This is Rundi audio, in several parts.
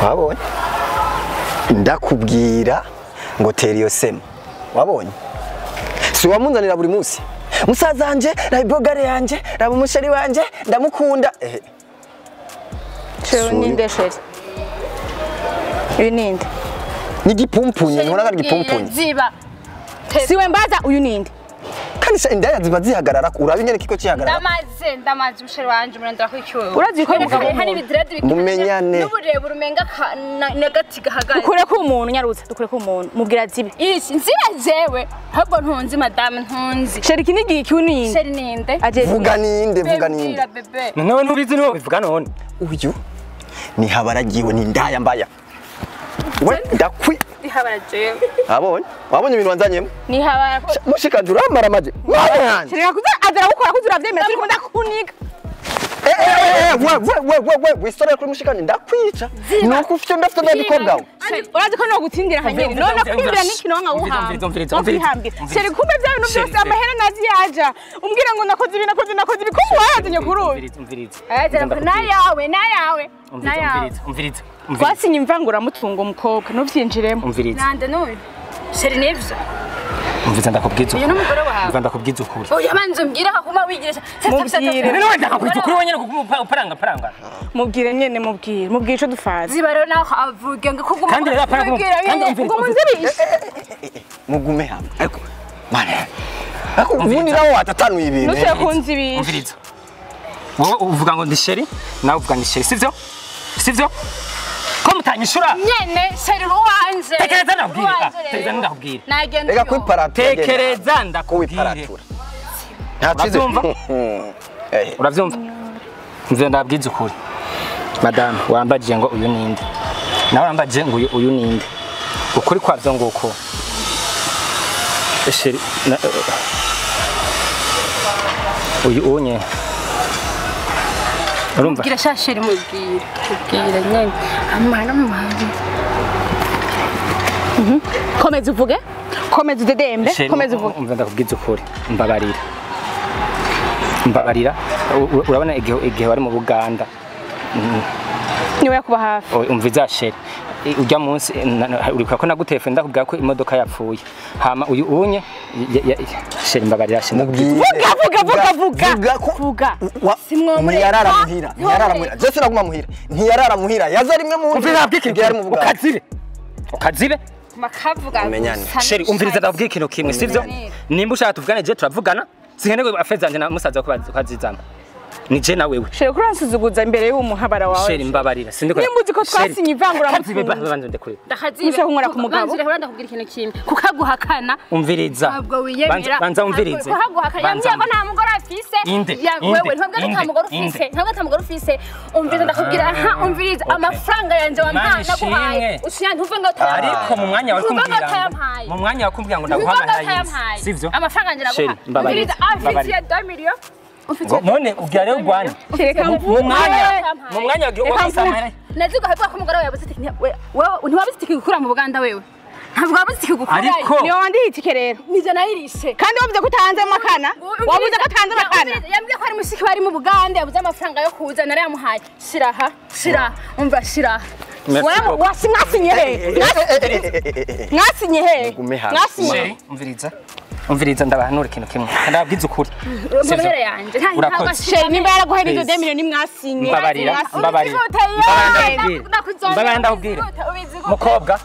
wabonye ndakubwira ngo tera iyo sema wabonye si wamunzanira buri munsi musaza wanje rabogare yanje raba umusheri wanje ndamukunda Cyo ninde sheri uyu ninde ni gipumpunye nkora gipumpunye ziba siwe mbaza uyu ninde kandi se indaya ziba zihagarara urabingene kiko cihagarara ndamaze umusheri wanje murandira ko icyo urazi ko umugabo hari bidrede mumenyane n'uburebure umenga negati gahagaze dukure ko umuntu nyarutse dukure ko umuntu mubwira zibe isi nziba jewe ahubwo ntunzi madame ntunzi sheri kinigi iki uninde sheri ninde vuga ninde nawe ntubizi niwe bivuga none uyu ni habaragiwe ni ndaya mbaya we ndakwi ihabara jewe wabonye ibintu wanzanyemo ni habara mushikanje uramara amaje sheri kuza adara gukora kuzura vyemera turi kunda kuniga wisore kuri mushikanje ndakwica nuko ufite ndafite ndabikobwa urazi ko no gutindira hanyeri none kwimbira n'ikino nka uhambira sheri kumbe bya bintu byose amahera nazi yaja umbwira ngo nakoze ibi ko warazanye kuri nayawe twasinye imvangura mutungo umukobwa nuvyinjiremo nande n'uyu sheri nivyo umviza ndakubwiza uyu n'umugore wawe umva ndakubwiza ukuri oya banze umbwira akuma wigirisha rero wenda ndakubwiza ukuri wenyene uparanga mubwire nyene mubwire ico dufaza ziba rero naho avuge ngo kuguma kandi rero aparanga kandi umvirize mugume hamwe ariko mane ubundi nawe watatanuye ibintu nuse kunzi ibintu umviriza wowe uvuga ngo ndi sheri nawe uvuga ndi sheri sivyo ko mutanyishura nyene sheri ruwanje tekereza ndakubwira reka kwiparatura tekereza ndakubwira uravyumva mvyo ndabwiza ukuri madame wambajije ngo uyu ninde nawe wambajije ngo uyu ninde ukuri kwavyo nguko sheri uyu unye urumva gira shasheri mubwira nyene amana muhaje komeza uvuge komeza udedembe komeza uvuge umva ndakubwiza ukuri mbabarira urabona igihe wari mu Buganda niwe yakuba hafi umviza sheri ujya munsi urikuka ko nagutefwe ndakubwira ko imodoka yapfuye hama uyu unye sheri mbabarira vuga ntiyarara muhira Jesse naguma muhira ntiyarara muhira yaza rimwe mu umvira bw'iki yari mu Buganda ukazibe makavuga sheri umviriza ndabwira ikintu kimwe sivyo nimba ushaka tuvugane je turavugana sinkeneye afezanje na musaza ko bazizana ni je na wewe sheri kuransuzuguza imbere y'umuhabara wawe sheri mbabarira sindiko nimbuzi ko twasinye ivangura mutungo babanze ndekure ndakazibe nkora ku mugabo banzira ndakubwira ikintu kimwe kukaguhakana umviriza banza umvirize kukaguhakana yambwiye ko nta mugore afise wewe ntabwo nta mugore ufise umviriza ndakubwira umviriza amafaranga yanje wampaye naguhaye usinya ntuve ngo ariko mu mwanya wakumbwira ngo ndaguhamahara sivyo amafaranga yanje naguhaye umviriza afise 2 million none ugira rero Rwanda mu mwanya wagiye nazigo havuga ko umugore wawe yabuze wewe ntiwabuze itike gukura mu Buganda wewe ntabwo wabuze itike gukura niyo wandiye itike rero nije nayirishe kandi wavuze ko utanze amakana wavuze ko utanze amakana yambwiye ko ari mushiki bari mu Buganda yabuze amafaranga yo kuza nari yamuhaye shira umva shira mwasinye he umviriza ndabahanura ikintu kimwe ndababwiza ukuri mbere yanje sheri nimba yaraguhaye izo 2 million nimwasinye mbabarira ndakubwira mukobwa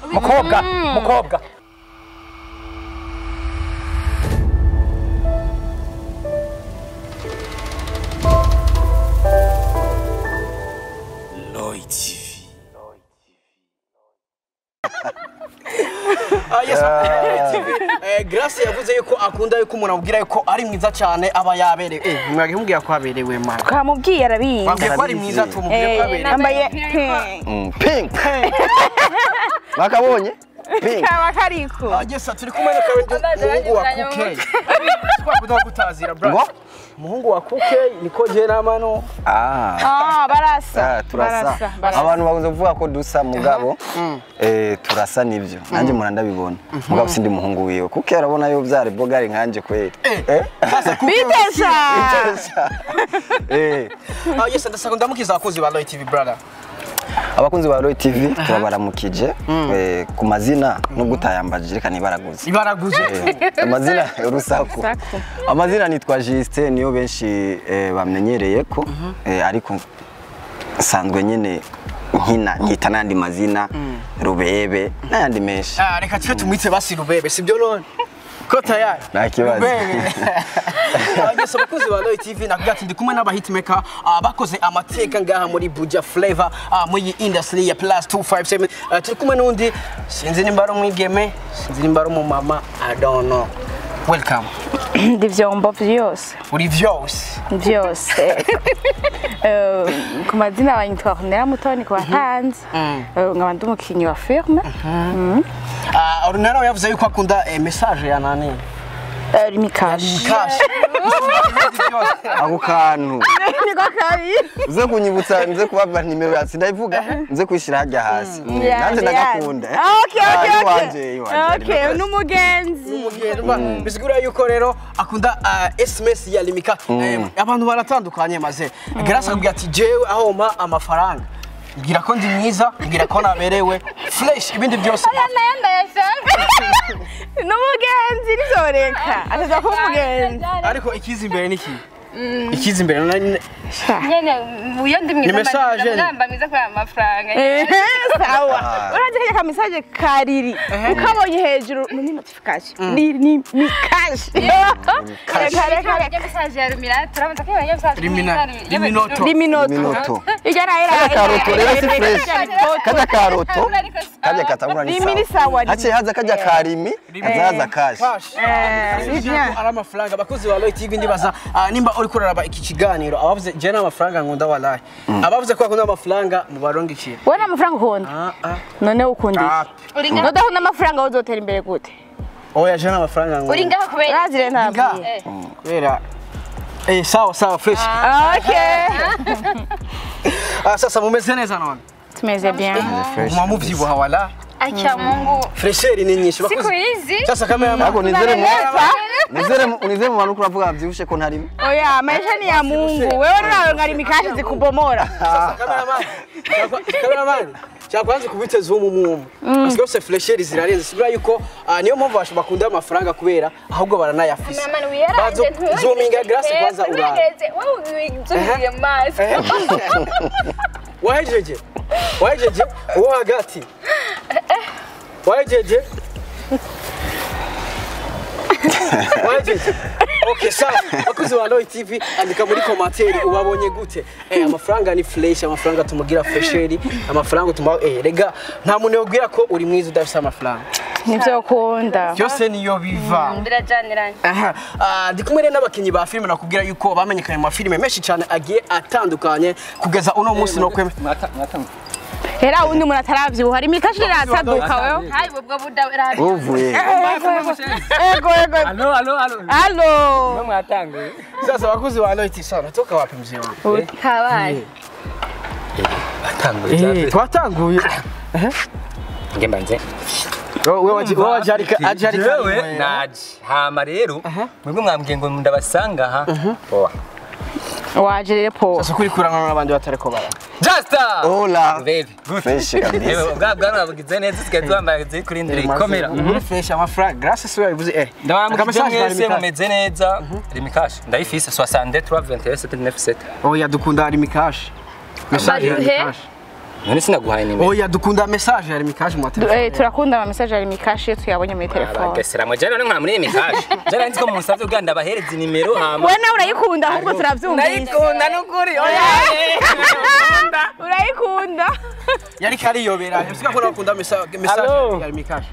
Grace yavuze yuko akunda yuko umuntu abwira yuko ari mwiza cyane aba yaberewe. Mwagihumubwira ko aberewe man. Twamubwiye arabizi. Bambwiye ko ari mwiza tumubwiye ko aberewe. Ambaye pink. Bakabonye? Pink. Kabakariko. Yesa turi kumwe na muhungu wa Kuke. Twakuda gutazira bro. Muhungu wa Kuke niko je namano. Barasa. Turasa. Abantu bakunze kuvuga ko dusa mugabo. Turasa nivyo. Nanje murandabibona. Mugabo sindi muhungu wiwe. Kuke arabona yo byari bogari nkanje kweli. Bitesha. Yesa ndasaka ndamukiza abakozi ba Light TV brother. abakunzi ba Roy TV turabaramukije ku mazina nubwo utayambaje reka nibaraguze amazina urusaku amazina nitwa Justin niyo benshi bamenyereye ko ariko sanzwe nyene nkina nkita nandi mazina Rubebe nandi menshi reka twe tumwitse basi Rubebe sibyo none ko tayari nakibazo abanyese abakozi ba Roy TV nakugati ndi kumwe n'aba hitmaker bakoze amateka ngaha muri Buja Flavor muri industry ya plus 257 turi kumwe n'undi sinzi nimba ari umwigeme sinzi nimba ari umumama I don't know welcome Ndivyombo vyose uri vyose ku mazina abanyitwa Ornella mutoni ku batanzi nkaba ndi umukinyi wa filme Ornella yavuze yuko akunda message ya nani Rimikashi ako kantu niko kabi uze kunyibutsa nze kubaba nimero ya sindayivuga nze kwishira hajya hasi nanje ndagakunda okay n'umugenzi bisigura yuko rero akunda SMS ya Limika abantu baratandukanye maze grâce akubwira ati jewe aho mpa amafaranga ngira ko ndi mwiza ngira ko naberewe fresh ibindi byose n'umugenzi nizoreka ataza kuba umugenzi ariko ikiza imbere niki ikiza imbere nyene uyo ndi mwiza ngamba mwiza kwa amafaranga sawa uraje kajya kamisaje kariri ukabonye hejuru muri notification ni cash kare message ya rumira turabanza ko ya message liminoto igara era karoto rero si fresh kaja karoto kaja katangura ni limini sawa hace haza kaja karimi azaza cash ari amafaranga abakozi ba Roy TV ndibaza nimba uri kuraraba iki kiganiro abavuze je n'amafaranga ngunda wallahi abavuze ko akunda amafaranga mu baronga iki wena amafaranga ukunda none ukunda nodahunda amafaranga uzotera imbere gute oya je n'amafaranga ngunda uri ngaho kubera razire ntabwo kubera sawa fresh okay sasa mumeze neza none tumeze bien mumuvyibuha wala acha Mungu fresheri ni nyinshi siku hizi sasa kamera nako nizere mu bantu kuravuga byibushe ko ntarimo oya maisha ni ya Mungu wewe nawe ngari mikashi zikubomora sasa kameraman cyakwanze kubite zoom umumu parce que c'est fresheri zirarenze sibura yuko niyo mpamvu bashobora bakunda amafaranga kubera ahubwo baranayafise bazo zoominga grâce kwanza urara wewe uzumiye mazi wahejeje uwo hagati wahejeje okay sawa bakuzi ba Roy TV andika muri commentaire ubabonye gute amafaranga ni fresh amafaranga tumugira fresheri amafaranga tuma rega nta muntu yobwira ko uri mwiza udafise amafaranga nivyo ukunda cyose niyo biva ndirajaniranye ndikumwe rero n'abakinyi ba filime nakubwira yuko bamenyekanye mu filime menshi cyane agiye atandukanye kugeza uno munsi no kweme Hera undi umuntu ataravyibuha hari mikashi rataduka wewe hayi bwo buda uvuye ego no mwatanguye sasa bakuzi ba Roy TV sana toka wapi mzee wangu Karabaye atanguye twatanguye ngemba nze wewe ajarika wewe naje hama rero mwebwe mwambwiye ngo ndabasanga aha owa waje rero po sasa kuri kurangana n'abandi batareko bara Justa hola baby fresh kabisa bwa nabagize neza sigaye twambaye ziri kuri ndiri komera muri fresh amafaranga grâce so yabivuze ndabamukije mwese mumeze neza Rimikashi ndayifise 63 327 oya dukunda Rimikashi message ya Rimikashi none sinaguhaye nimero oya dukunda message ya Rimikashi mu telefone turakunda ama message ya Rimikashi tuyabonye muri telefone abagesera mu jana nkora muri Rimikashi jana nzi ko musavye uganda bahereza nimero hama we nawe urayikunda ahubwo turavyumvise ndayikunda nukuri oya urayikunda yari kariyobera bisika ko nakunda message ya Rimikashi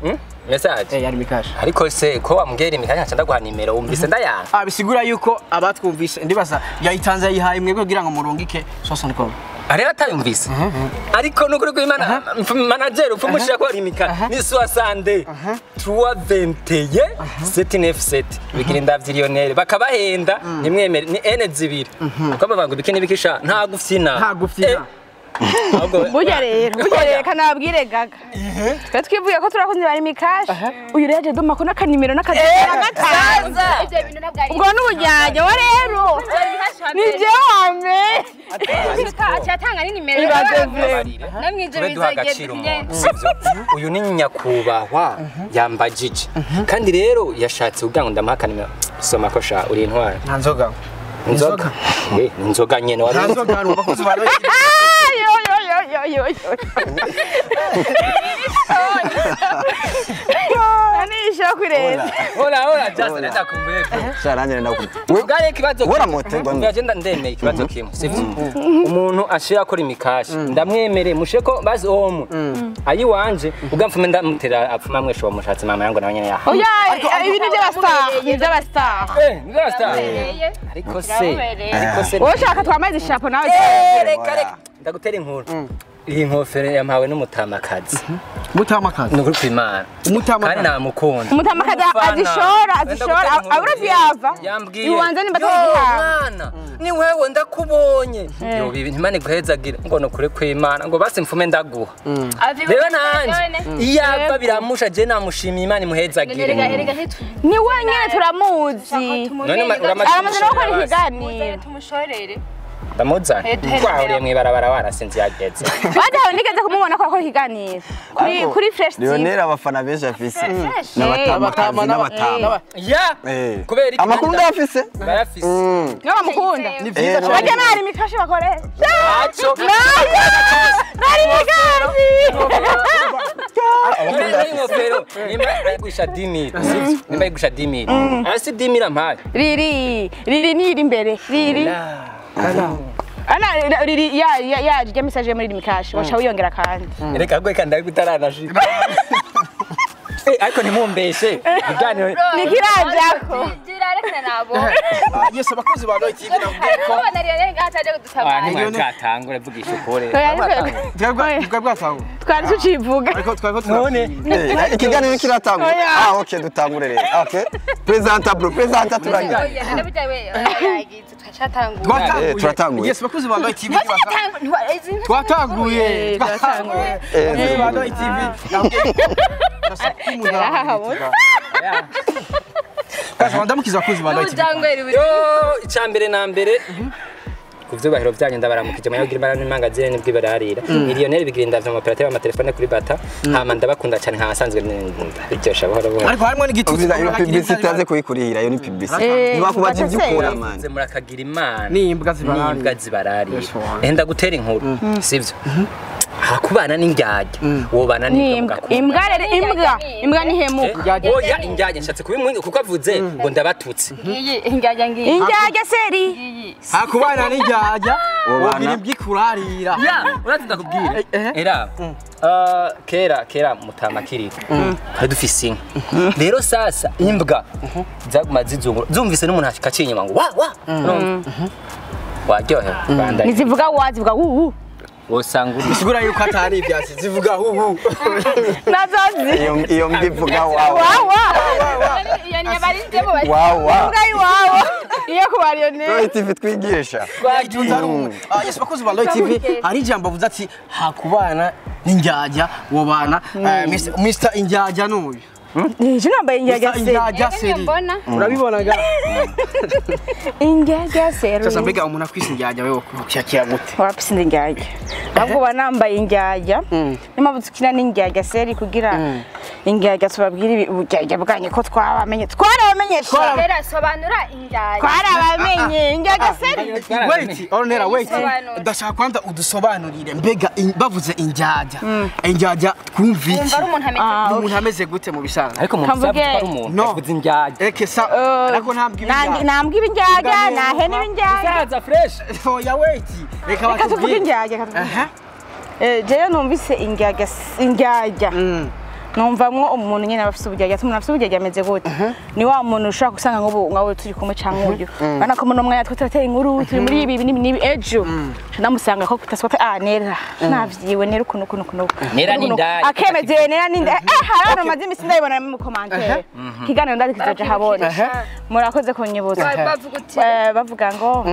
message ya Rimikashi ariko se ko wambwira Rimikashi nca ndaguha nimero wumvise ndayanga bisigura yuko abatwumvise ndibaza yayitanze yihaye mwebwe kugira ngo murungike 60 areba atayumvise ariko nukuri ko imana manager upfumushira ko Rimikashi ni 60 321 797 bigira ndavyirionere bakabahenda nimwemere ni N zibiri uko bavuga ngo bikini bikisha nta gufyina burya rero kanabwire gaga twe twivuye ko turakunze bari mikashi uyu rero doma ko n'akanimero n'akazagatanza ubwo n'ubujyanye wa rero ni je wame cyatanga ni nimero namwinjira bizogera uyu ni nyakubahwa yambajije kandi rero yashatse ubwango ndamuhaka nimero soma ko sha uri intwara nzoga inzoga nyene wari nzoga nubakoze baro yo anisha kureza ora just nenda kumbuye Sharanje nenda kumbuye ugare kibazo ora mote ndumva agenda ndemeye ikibazo kimwe sivyo umuntu ashira akora imikashi ndamwemere musheko bazi omu ayi wanje ugamfume ndamutera apfuma mwesho mushatse mama yango nabanyene ya oya ibi ni by'abastar ariko se woshaka twamaze ishapo nawe reka ndagutera inkuru iyi nkofero yampawe n'umutamakazi nukuri kw'Imana kandi namukunda umutamakazi azishora abura vyava iwanze nimba mwana ni wewe ndakubonye yo bibi ntimane guhezagira ngo nukuri kw'Imana ngo basi mfume ndaguha rero nanje iyava biramusha je namushimiye Imana imuhezagire ni wenyene turamuzi aramaze no gukora ikiganiro tumushorere ndamuza twahuriye mw'ibarabara warasinzi yageze badaho nigeze kumubona ko akora ikiganiro kuri fresh Lionel abafana benshi afise n'abatama n'abatama kubera amakuru ndafise barafise n'abamukunda ni vyiza cyane bajya nari mikashi bakore acho nari mikashi ingofero nimba ayigusha 10,000 nimba ayigusha 10,000 asi 10,000 ampaye riri niri imbere riri ana riri ya message muri mikashi wacha wiyongera kandi reka gwe kandi gutarana ariko ntimumbeshe iganiro nikirajako dirareka nabo Yose abakozi ba Royal TV nabwo ko banariye ngataje gudusaba twatangure vugisha ukore bwatangu twari tucivuga ariko twari none ikiganiro kiratangura okay dutangure rero okay presenta turanya turatanguye Yose abakozi ba Royal TV twatanguye ba Royal TV Kaza ndamukiza abakozi ba Royal TV icambere na mbere kuvyo bahero vyanye ndabaramukije mayagira imana n'imangazire nibwo bararira Lionel bigirinda vya operateur amatelefone kuri bata hama ndabakunda cyane hasanzwe biryosha bahora bahora ariko harimo n'igituzi iyo publicity aze kuyikurira iyo ni publicity nibakubaje ibyukura man murakagira imana n'imbwa zibararira enda gutera inkuru sivyo hakubana n'indyajya wobana n'imbwa imbwa ni hemuka oya indyajya nshatse kubimwe kuko avuze ngo ndabatutse indyajya seri hakubana n'indyajya wobira imbyikurarira uratunda kubwira era kera mutama kiriko hari dufise inka rero sasa imbwa zaguma zizungura zumvise n'umuntu akacinyuma ngo wa waryohe nizivuga wazivuga wosanga bisigura yuko atari ibyatsi zivuga huhu nazazi iyo mbivuga wawa yani yabarinzemo bari wawa iyo kuba Lionel Royal TV twigisha Yose abakozi ba Royal TV hari ijambo avuze ati hakubana n'indyajya wobana Mr Indyajya n'uyu je nambaye indyajya seri urabibonaga indyajya seri sasa mbega umuntu akwise indyajya wewe kucyakira gute wapise indyajya ahubwo banambaye indyajya nimpamvu tukina n'indyajya seri kugira indyajya tubabwira ubujyajya bwanye ko twarabamenye rero sobanura indyajya twarabamenye indyajya seri wait Ornella wait ndashaka kwanda udusobanurire mbega bavuze indyajya twumvise umuntu ameze gute mu bisanga ariko mu sabu ari umuntu yavuze indyajya ekesa ariko nambwira indyajya nahene indyajya zaza fresh oya wait reka tuvuge indyajya jewe numvise indyajya numvamwo umuntu nyene abafise ubujyajya tumuntu afise ubujyajya ameze gute ni wa muntu ushaka gusanga nk'ubu ngawe turi kumwe canke uyu bana ko muno mwanya twatera inkuru turi muri ibi ejo namusanga ko kutaswata nera navyiwe nera kuno nera n'indaya akemeze nera n'indaya harano mazimi sindayibona mu commentaire kiganiro ndakizoje habona murakoze kunyibutsa bavuga ngo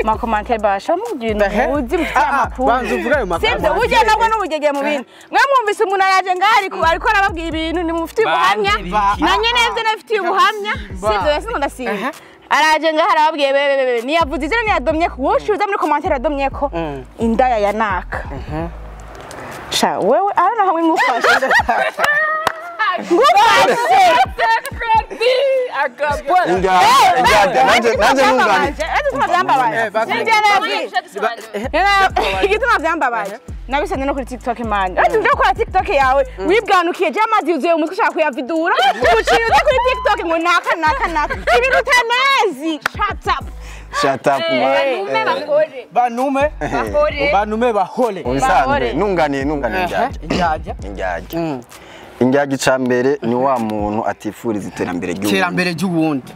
ma commentaire basha mu bintu uzi mufite amakuru banza uvuga ayo makuru sibyo uje nabwo n'ubugege mu bintu mwe mwumvise umuntu araje ngari ariko arababwira ibintu ni mufite ubuhamya nanye nevye nafite ubuhamya sibyo yasi ndasiba araje ngaha arababwiye bebe niyavuze izina niyadomye ko woshuza muri commentaire yadomye ko indaya ya naka sha wewe arana hamwe ngufashe ngufashe nanje nungani igituma vyambabaje nabisanye no kuri TikTok man ati uje kora TikTok yawe wibwanukiye je amazi yuzuye umutwe ushaka kuyavidura uciye uje kuri TikTok ngo naka ibintu utanezi shut up banume bahole ubisanzwe nungani injyaje cambere ni wa muntu atifuriza iterambere ry'uwundi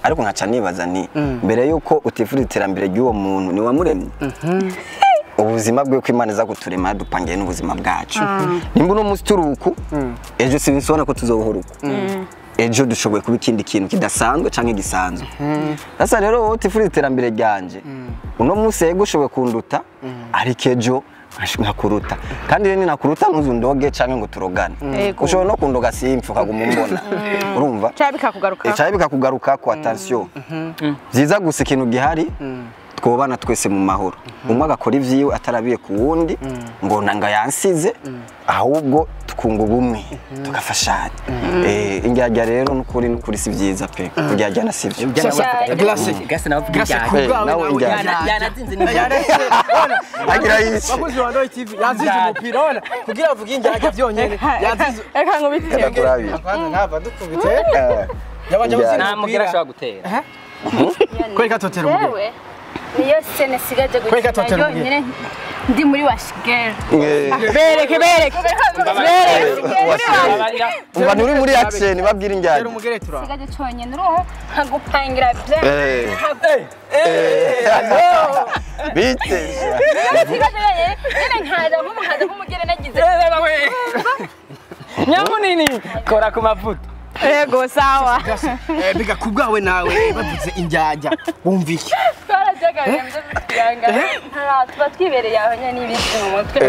ariko nkaca nibaza ni mbere yuko utifuriza iterambere ry'uwo muntu ni wamuremye ubuzima bwe ko Imana iza kuturema dupangiye n'ubuzima bwacu nimba no musituruku ejo sibisona ko tuzohoruka ejo dushoboye kuba ikindi kintu kidasanzwe canke gisanzwe sasa rero wowe utifuriza iterambere ryanje uno munsi yego ushoboye kunduta ariko ejo nakuruta kandi rero nakuruta ntuzundoge canke ngo turogane ushobora no kundoga simfu kaguma umbona urumva cyari bikakugaruka ko attention ziza gusa ikintu gihari twobana twese mu mahoro umwe agakora ivyiwe atarabiye ku wundi ngo nanga yansize ahubwo tukunga ubumwe tugafashanya injyajya rero n'ukuri si vyiza pe injyajya na sivyo gase navuga agira yishi bakuzi wa TV yazize umupira ona kugira avuga injyajya vyonyene yazize reka ngo bitire kwanza nkava dukubite yabanje namubwira ashobora gutera kwereka totera umupira niyo sene sigaje gukina yonyine ndi muri washigera bereke umva nturi muri action babwira injyana sigaje cyonyine uruho nkagupangira bya bite sigaje yene nkaza nk'umugere nagize nyamunini kora ku mavuta yego sawa biga kubwawe nawe bavuze injyajya bumvike tuba twibereye aho nyine n'ibiti mu mutwe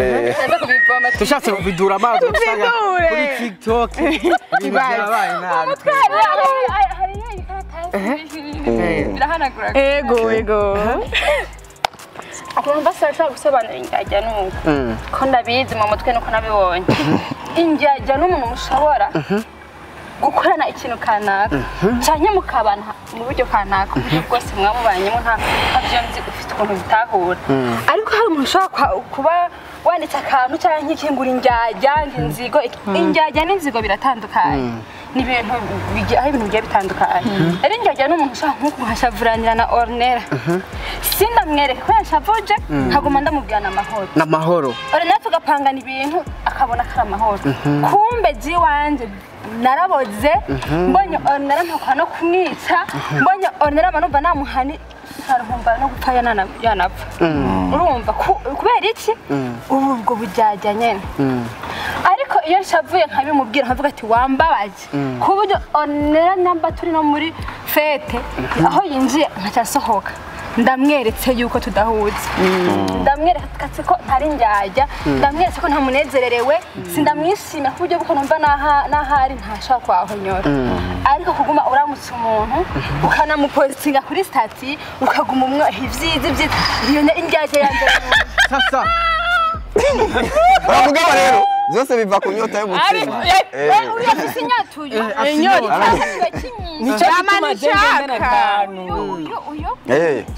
tushatse kubidura amazi usanga kuri TikTok byabaye nabi birahanagura ego akumva sasa gusobanura injyajya n'uko ko ndabizi mu mutwe nuko nabibonye injyajya n'umuntu mushobora gukorana ikintu kanaka cyane mukabana mu buryo kanaka uburyo bwose mwamubanyemo nta byonzi ufite ukuntu bitahura ariko hari umuntu ushobora kuba wanditse akantu cyangwa nk'ikingura injyajya injyajya n'inzigo biratandukanye ni ibintu bigiye bitandukanye ari injyajya n'umuntu ushaka nko kuhashavuranira na Ornella sindamwereka ko yashavuje nkaguma ndamubwirana amahoro Ornella tugapangana ibintu akabona ko ari amahoro kumbe jiwanje naraboze mbonye Ornella ntakwa no kumwica mbonye Ornella manumva namuhani sarumva no gupfa yanapfa urumva kubera iki ubwo bujyajya nyene ariko iyo nshavuye nkabimubwira nkavuga ati wambabaje kuburyo Ornella namba turi no muri fete aho yinjiye nkacasohoka ndamweretse yuko tudahuze ndamweretse ko ntari njyajya ndamweretse ko ntamunezererewe sindamwishimira kuburyo bwo numva nahari ntashaka kwahonyora ariko kuguma uramutse umuntu ukanamupostinga kuri stati ukaguma umwe ivyizi iyo njyajya yanjye sasa bavuga rero byose biva ku nyota y'umutima urafise inyatuyo inyota nico cyamanika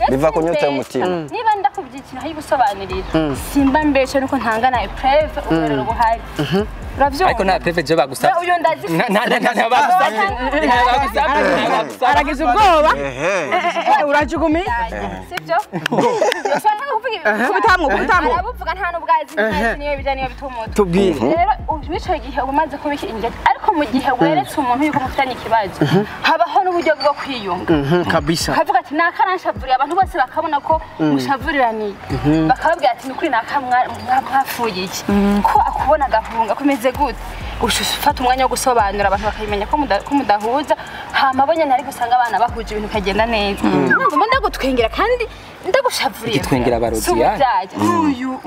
biva ku nyota y'umutima niba ndakubyikina aho gusobanurira simba mbeshe nuko ntangana preve uberero buhari uravyumva ariko nta preve je bagusaba uyo ndazi nta bagusaba aragize ubwoba urajugumiye sibyo kuvuga kubitamwo arabuvuga nta n'ubwazi niyo bijanye niyo bitumuta tubwire rero bico gihe umaze kubika injye ariko mu gihe weretse umuntu yuko mufitanye ikibazo habaho n'uburyo bwo kwiyunga kabisa kavuga ati nakaranshavuriye abantu bose bakabona ko mushavuriraniye bakababwira ati nukuri nakamwafuye iki ko akubona agahunga kumeze gute ushufata umwanya wo gusobanura abantu bakayimenya ko mudahuza hama bonye ntari gusanga abana bahuje ibintu kagenda neza ndumva ndagutwengera kandi ndagushavuriye twengera abarozi uyu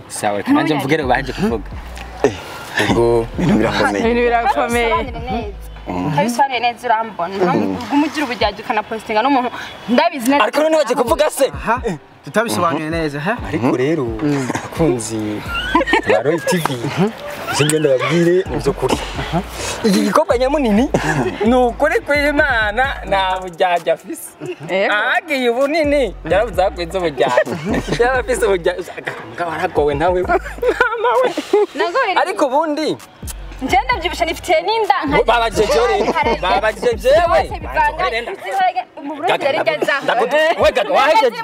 sawa kananje mvugere baje kuvuga ubwo ibintu birakomeye kabisobanuye neza urambona umugira ubujyaje ukanapostinga n'umuntu ndabizi neza ariko none baje kuvuga se tutabisobanuye neza ariko rero akunzi ba Roy TV zingenda babwire nivyo kuri iki gikombe nyamunini nukuri kw'Imana nta bujyaje afise agiye ubunini yaravuze akwize ubujyaje yarafise ubujyaje ngabaragowe nawe mama we ariko ubundi njenda byibusha nifitiye n'inda nka babajije jewe mu Burundi yarigeza wega wahejeje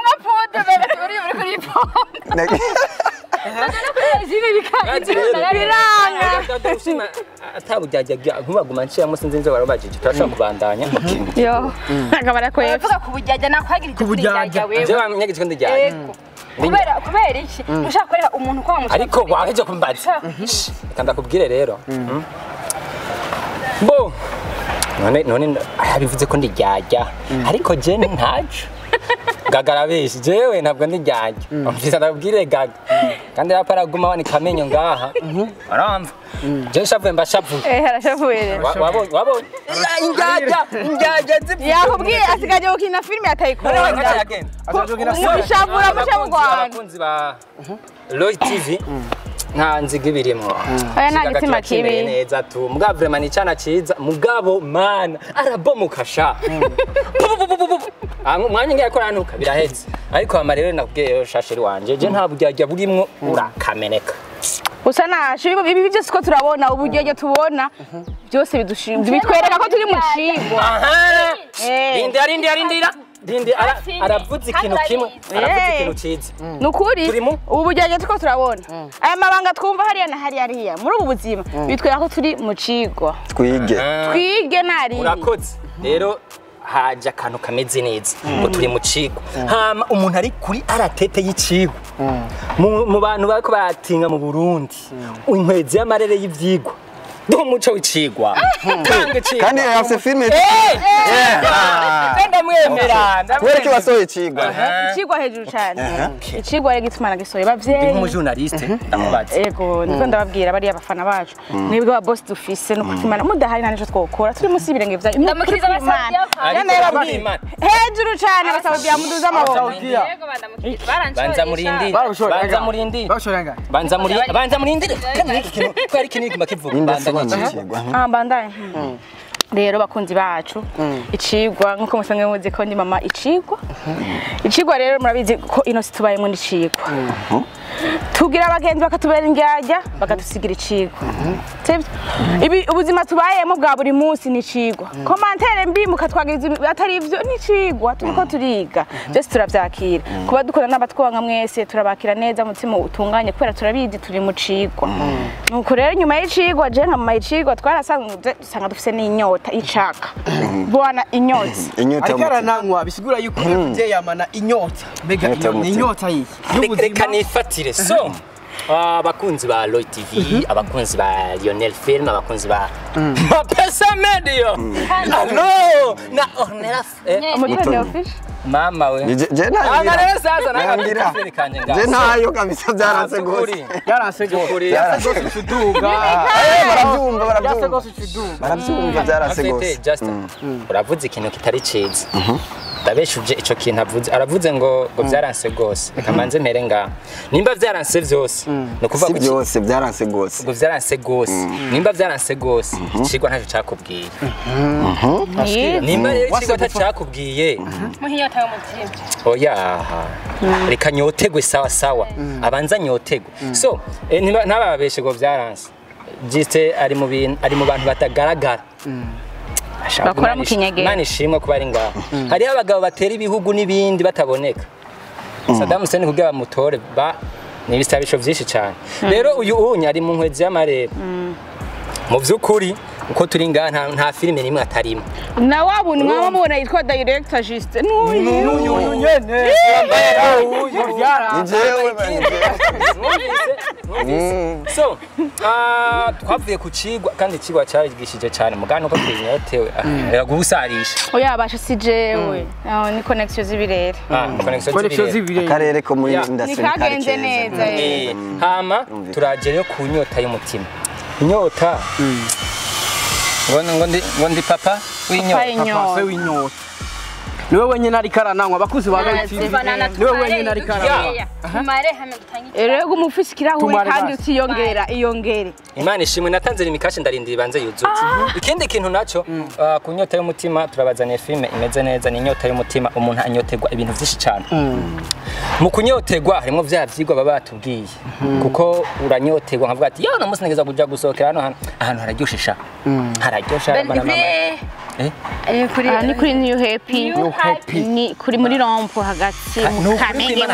atabujyaje nkubaguma nciyamo sinzi nzo barabajije turashaka kubandanya yo akabara ko yavuga ku bujyaje nakwagira kubujyaje wewe je bamnyagije ko ndijyaje kubera iki ushaka kureka umuntu kwa mushaka ariko waheje kumbaza kanda kubwire rero bo none abivuze ko ndijyajya ariko je ntaje gagara beshi jewe ntabwo ndijyajya mfisa ndabwire gaga kandi yaparaguma wani kamenyo ngaha aramva je shavuye mbashavu harashavuye wabonye injyajya zipfuye yakubwiye asigaje gukina filime atayikunda umushavura mushavugwana abakunzi ba Roy TV nta nziga ibirimo aya nta gitima kibi neza tu mugabo vraiment ni cana ciza mugabo mana arabomuka sha umwanya ngiye koranuka birahetse ariko amarero nakubwiye shasheri wanje je nta bujyajya burimwo urakameneka usa nasho ibi byose ko turabona ubujyajya tubona byose bitwereka ko turi mu cigo Dindi aravuze ikintu kimwe aravuze ikintu ciza nukuri ubu bujyanye tuko turabona aya mabanga twumva hariya na hariya muri ubu buzima bitwera ko turi mu cigo twige nari urakoze rero haje akantu kameze neza ngo turi mu cigo hama umuntu ari kuri aratete y'icigo mu bantu bariko baratinga mu Burundi inkwezi y'amarere y'ivyigwa umuco w'icigwa kandi yafise filime kandi mwemera wereke basohoye icigwa icigwa hejuru cyane icigwa rege tumana gisohoye bavyeyi ndi umujournaliste ndamubaza ego niko ndababwira bari abafana bacu mwebwe ba boss dufise no kutimana mudahari nanje twokora turi musi ibirenge vya ndamukiriza abasabye hejuru cyane basaba bya muduza amaboko yego banza murindi banza murindi kandi iki kintu ko ari kinini kivuga bandaye rero bakunzi bacu icigwa nkuko musanzwe muzi ko ndi mama icigwa rero murabizi ko ino situbayemo n'icigwa tugira abagenzi bakatubera indyarya bakatusigira icigwa ibi ubuzima tubayemo bwa buri munsi n'icigwa komantere mbi mukatwagiriza atari ivyo n'icigwa turiko turiga byose turavyakira kuba dukora n'abatwanga mwese turabakira neza mutima utunganye kubera turabizi turi mu cigwa nuko rero nyuma y'icigwa je nka mama y'icigwa twarasanzwe dusanga dufise n'inyota icaka bwana inyota ariko arananywa bisigura yuko kuje yamana inyota mbega inyota yiki reka nifatire so abakunzi ba Roy TV abakunzi ba Lionel Film abakunzi ba Mapesa Media allo na Ornella umutwe office mama we je nayo sasa nayo kanje ngaho je nayo kabisa byaranse gose gose cuduga barabyumva byaranse gose just uravuze ikintu kitari ciza ndabeshuje ico kintu aravuze ngo byaranse gose kamanze mpere nga nimba byaranse vyose no kuvuga ko byose byaranse gose ngo byaranse gose nimba byaranse gose ikigwa ntaje cakubwiye nimba rero ikigwa tacakubwiye muhinyota yo mutima oya reka nyotegwe sawa sawa abanza nyotegwe so ntababeshe ngo byaranse jiste ari mu bantu batagaragara bakora mu kinyagera Imana ishimwe kuba ari ngaho hariho abagabo batera ibihugu n'ibindi bataboneka Saddam Hussein kugira bamutore ni ibisabisho byinshi cyane rero uyu unya ari mu nkwezi y'amarere mu by'ukuri uko turi ngaha nta filime nimwe atarimo na wabuntu mwamubona yitwa director Juste n'uyu nyene so twavuye ku cigwa kandi cigwa cyarigishije cyane mugano ko twinyotewe yagusarisha oyabasha si jewe ni connection z'ibirere connection z'ibirere akarere ko muri industry nikagenze neza hama turagereyo ku nyota y'umutima inyota ngo ndi papa w'inyota niwe wenyine ari karananywa abakuzi ba TV niwe wenyine ari karananywa rero umufisi ikirahure kandi utiyongera iyongere Imana ishimwe natanze imikashi ndarindira ibanze yuzuye ikindi kintu naco ku nyota y'umutima turabazaniye filme imeze neza ni inyota y'umutima umuntu anyotegwa ibintu byinshi cyane mu kunyotegwa harimo vya vyigwa baba batubwiye kuko uranyotegwa nkavuga ati yo namusi nigeza kuja gusohokera hano ahantu hararyoshe sha hararyoshe bana mama ni kuri New Happy ni kuri muri rompo hagati mukamenya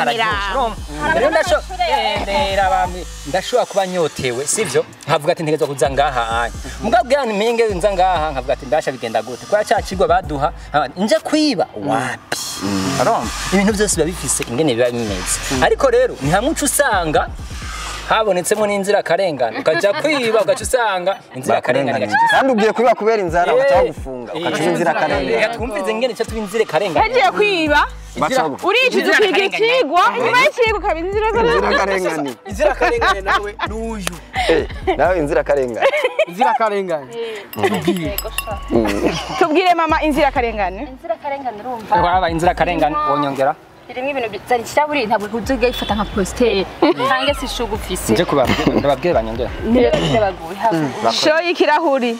ndashobora kuba nyotewe sivyo nkavuga ati ntegezwa kuza ngaha anya mugabwira nimenge nza ngaha nkavuga ati ndasha bigenda gute kwa cya kigo baduha nje kwiba wapi aroma ibintu byose biba bifise ingene biba bimeze ariko rero ni hamwe ucu usanga habonetsemo n'inzirakarengane ukaja kwiba ugaca usanga inzirakarengane kandi ugiye kwiba kubera inzara ugaca gufunga ukaca inzirakarengane twumvize ingene cyo twinzirakarengane yagiye kwiba uricuza kwiga ikigwa inyuma y'ikigwa ukaba inzirakarengane inzirakarengane nawe n'uyu nawe inzirakarengane tubwire mama inzirakarengane urumva waba inzirakarengane wonyongera irimo ibintu byari cyaburi ntabwo kuzuga ifata nka poster hange si shugufise nje kubabwira banyongera niyo baguye show y'ikirahuri